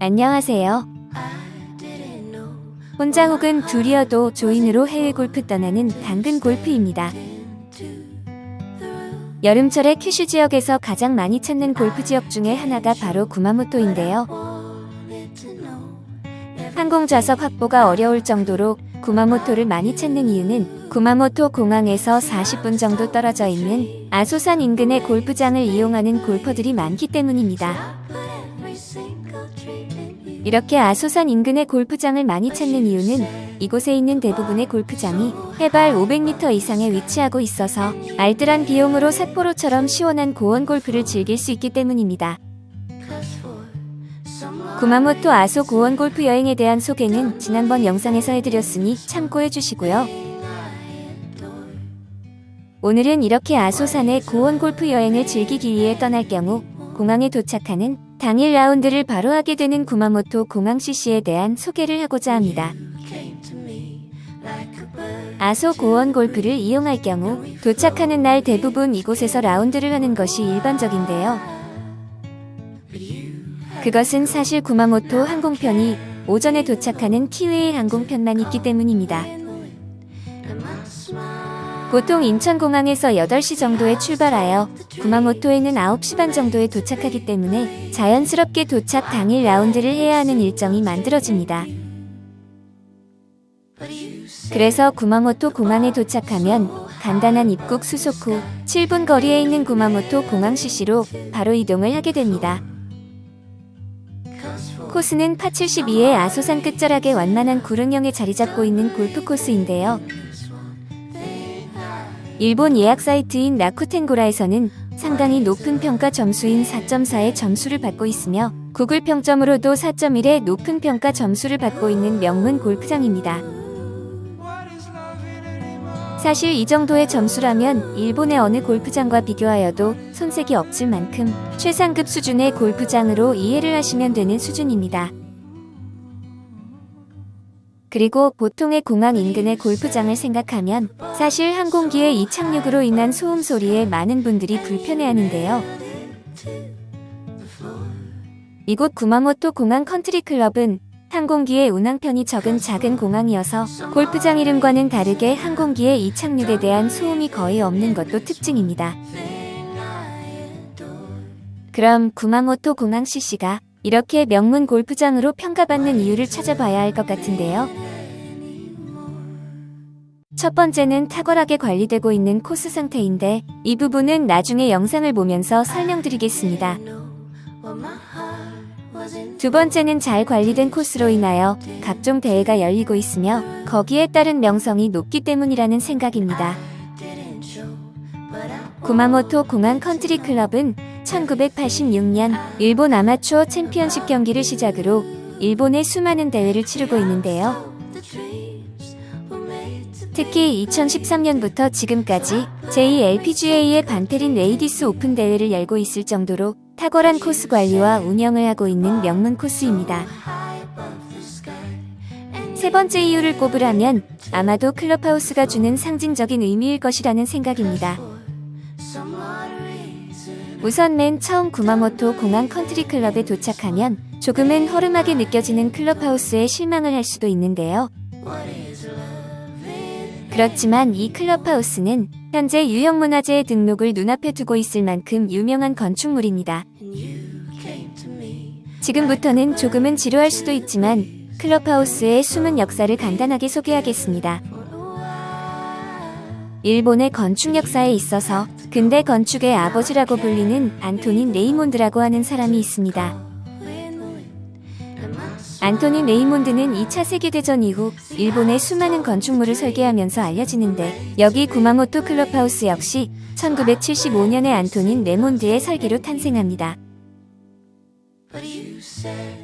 안녕하세요. 혼자 혹은 둘이어도 조인으로 해외 골프 떠나는 당근 골프입니다. 여름철에 큐슈 지역에서 가장 많이 찾는 골프 지역 중에 하나가 바로 구마모토인데요. 항공 좌석 확보가 어려울 정도로 구마모토를 많이 찾는 이유는 구마모토 공항에서 40분 정도 떨어져 있는 아소산 인근의 골프장을 이용하는 골퍼들이 많기 때문입니다. 이렇게 아소산 인근의 골프장을 많이 찾는 이유는 이곳에 있는 대부분의 골프장이 해발 500m 이상에 위치하고 있어서 알뜰한 비용으로 삿포로처럼 시원한 고원 골프를 즐길 수 있기 때문입니다. 구마모토 아소 고원 골프 여행에 대한 소개는 지난번 영상에서 해드렸으니 참고해 주시고요. 오늘은 이렇게 아소산의 고원 골프 여행을 즐기기 위해 떠날 경우 공항에 도착하는 당일 라운드를 바로 하게 되는 구마모토 공항 CC에 대한 소개를 하고자 합니다. 아소 고원 골프를 이용할 경우 도착하는 날 대부분 이곳에서 라운드를 하는 것이 일반적인데요. 그것은 사실 구마모토 항공편이 오전에 도착하는 키웨이 항공편만 있기 때문입니다. 보통 인천공항에서 8시 정도에 출발하여 구마모토에는 9시 반 정도에 도착하기 때문에 자연스럽게 도착 당일 라운드를 해야 하는 일정이 만들어집니다. 그래서 구마모토 공항에 도착하면 간단한 입국 수속 후 7분 거리에 있는 구마모토 공항 CC로 바로 이동을 하게 됩니다. 코스는 파 72의 아소산 끝자락에 완만한 구릉형에 자리잡고 있는 골프 코스인데요. 일본 예약 사이트인 라쿠텐고라에서는 상당히 높은 평가 점수인 4.4의 점수를 받고 있으며 구글 평점으로도 4.1의 높은 평가 점수를 받고 있는 명문 골프장입니다. 사실 이 정도의 점수라면 일본의 어느 골프장과 비교하여도 손색이 없을 만큼 최상급 수준의 골프장으로 이해를 하시면 되는 수준입니다. 그리고 보통의 공항 인근의 골프장을 생각하면 사실 항공기의 이착륙으로 인한 소음 소리에 많은 분들이 불편해하는데요. 이곳 구마모토 공항 컨트리클럽은 항공기의 운항편이 적은 작은 공항이어서 골프장 이름과는 다르게 항공기의 이착륙에 대한 소음이 거의 없는 것도 특징입니다. 그럼 구마모토 공항 CC가 이렇게 명문 골프장으로 평가받는 이유를 찾아봐야 할 것 같은데요. 첫 번째는 탁월하게 관리되고 있는 코스 상태인데 이 부분은 나중에 영상을 보면서 설명드리겠습니다. 두 번째는 잘 관리된 코스로 인하여 각종 대회가 열리고 있으며 거기에 따른 명성이 높기 때문이라는 생각입니다. 구마모토 공항 컨트리 클럽은 1986년 일본 아마추어 챔피언십 경기를 시작으로 일본의 수많은 대회를 치르고 있는데요. 특히 2013년부터 지금까지 JLPGA의 반테린 레이디스 오픈 대회를 열고 있을 정도로 탁월한 코스 관리와 운영을 하고 있는 명문 코스입니다. 세 번째 이유를 꼽으라면 아마도 클럽하우스가 주는 상징적인 의미일 것이라는 생각입니다. 우선 맨 처음 구마모토 공항 컨트리 클럽에 도착하면 조금은 허름하게 느껴지는 클럽하우스에 실망을 할 수도 있는데요. 그렇지만 이 클럽하우스는 현재 유형문화재의 등록을 눈앞에 두고 있을 만큼 유명한 건축물입니다. 지금부터는 조금은 지루할 수도 있지만 클럽하우스의 숨은 역사를 간단하게 소개하겠습니다. 일본의 건축 역사에 있어서 근대 건축의 아버지라고 불리는 안토닌 레이몬드라고 하는 사람이 있습니다. 안토닌 레이몬드는 2차 세계대전 이후 일본의 수많은 건축물을 설계하면서 알려지는데 여기 구마모토 클럽하우스 역시 1975년에 안토닌 레이몬드의 설계로 탄생합니다.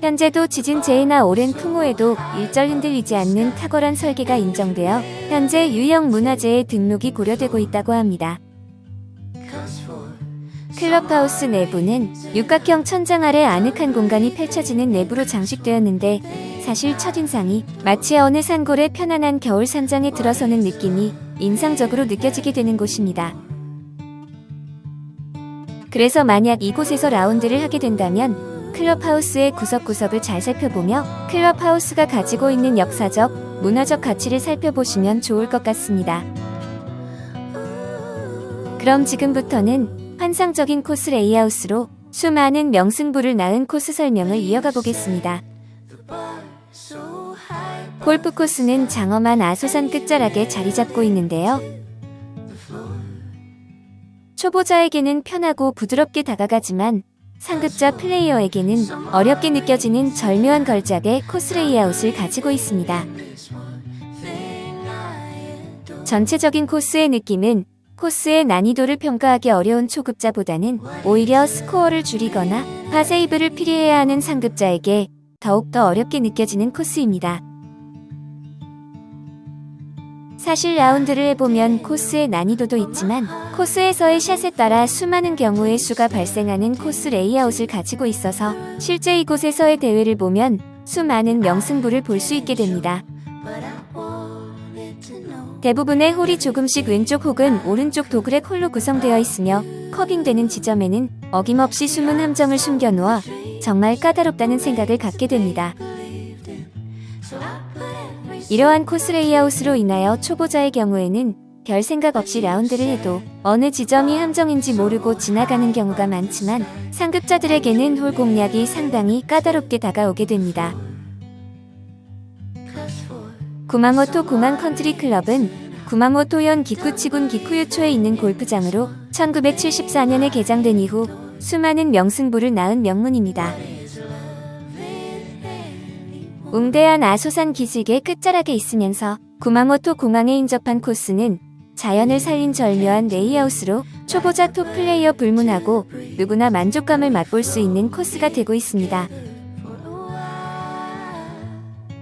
현재도 지진 재해나 오랜 풍호에도 일절 흔들리지 않는 탁월한 설계가 인정되어 현재 유형문화재의 등록이 고려되고 있다고 합니다. 클럽하우스 내부는 육각형 천장 아래 아늑한 공간이 펼쳐지는 내부로 장식되었는데 사실 첫인상이 마치 어느 산골의 편안한 겨울 산장에 들어서는 느낌이 인상적으로 느껴지게 되는 곳입니다. 그래서 만약 이곳에서 라운드를 하게 된다면 클럽하우스의 구석구석을 잘 살펴보며 클럽하우스가 가지고 있는 역사적, 문화적 가치를 살펴보시면 좋을 것 같습니다. 그럼 지금부터는 환상적인 코스 레이아웃으로 수많은 명승부를 낳은 코스 설명을 이어가 보겠습니다. 골프 코스는 장엄한 아소산 끝자락에 자리 잡고 있는데요. 초보자에게는 편하고 부드럽게 다가가지만 상급자 플레이어에게는 어렵게 느껴지는 절묘한 걸작의 코스 레이아웃을 가지고 있습니다. 전체적인 코스의 느낌은 코스의 난이도를 평가하기 어려운 초급자보다는 오히려 스코어를 줄이거나 파세이브를 필요해야 하는 상급자에게 더욱더 어렵게 느껴지는 코스입니다. 사실 라운드를 해보면 코스의 난이도도 있지만 코스에서의 샷에 따라 수많은 경우의 수가 발생하는 코스 레이아웃을 가지고 있어서 실제 이곳에서의 대회를 보면 수많은 명승부를 볼 수 있게 됩니다. 대부분의 홀이 조금씩 왼쪽 혹은 오른쪽 도그렉 홀로 구성되어 있으며 커빙되는 지점에는 어김없이 숨은 함정을 숨겨놓아 정말 까다롭다는 생각을 갖게 됩니다. 이러한 코스 레이아웃으로 인하여 초보자의 경우에는 별 생각 없이 라운드를 해도 어느 지점이 함정인지 모르고 지나가는 경우가 많지만 상급자들에게는 홀 공략이 상당히 까다롭게 다가오게 됩니다. 구마모토 공항 컨트리 클럽은 구마모토현 기쿠치군 기쿠유초에 있는 골프장으로 1974년에 개장된 이후 수많은 명승부를 낳은 명문입니다. 웅대한 아소산 기슭의 끝자락에 있으면서 구마모토 공항에 인접한 코스는 자연을 살린 절묘한 레이아웃으로 초보자 톱 플레이어 불문하고 누구나 만족감을 맛볼 수 있는 코스가 되고 있습니다.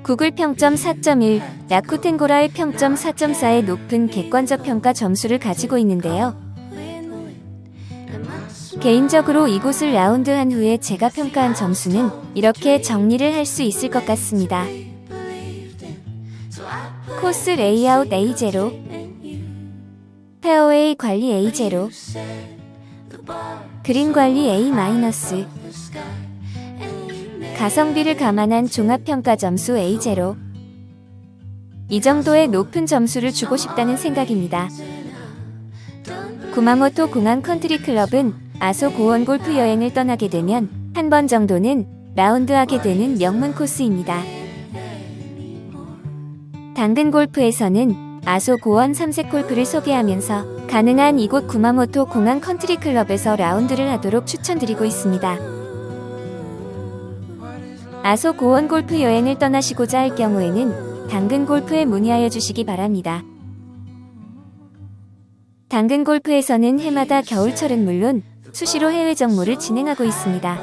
구글 평점 4.1, 라쿠텐고라의 평점 4.4의 높은 객관적 평가 점수를 가지고 있는데요. 개인적으로 이곳을 라운드한 후에 제가 평가한 점수는 이렇게 정리를 할 수 있을 것 같습니다. 코스 레이아웃 A0, 페어웨이 관리 A0, 그린 관리 A-, 가성비를 감안한 종합평가 점수 A0. 이 정도의 높은 점수를 주고 싶다는 생각입니다. 구마모토 공항 컨트리 클럽은 아소 고원 골프 여행을 떠나게 되면 한 번 정도는 라운드하게 되는 명문 코스입니다. 당근 골프에서는 아소 고원 3색 골프를 소개하면서 가능한 이곳 구마모토 공항 컨트리 클럽에서 라운드를 하도록 추천드리고 있습니다. 아소 고원 골프 여행을 떠나시고자 할 경우에는 당근 골프에 문의하여 주시기 바랍니다. 당근 골프에서는 해마다 겨울철은 물론 수시로 해외 정모를 진행하고 있습니다.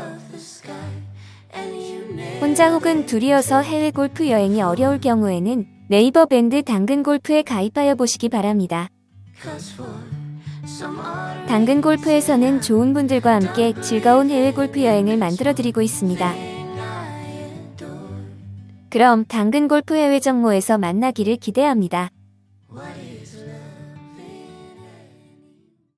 혼자 혹은 둘이어서 해외 골프 여행이 어려울 경우에는 네이버 밴드 당근 골프에 가입하여 보시기 바랍니다. 당근 골프에서는 좋은 분들과 함께 즐거운 해외 골프 여행을 만들어 드리고 있습니다. 그럼 당근 골프 해외 정모에서 만나기를 기대합니다.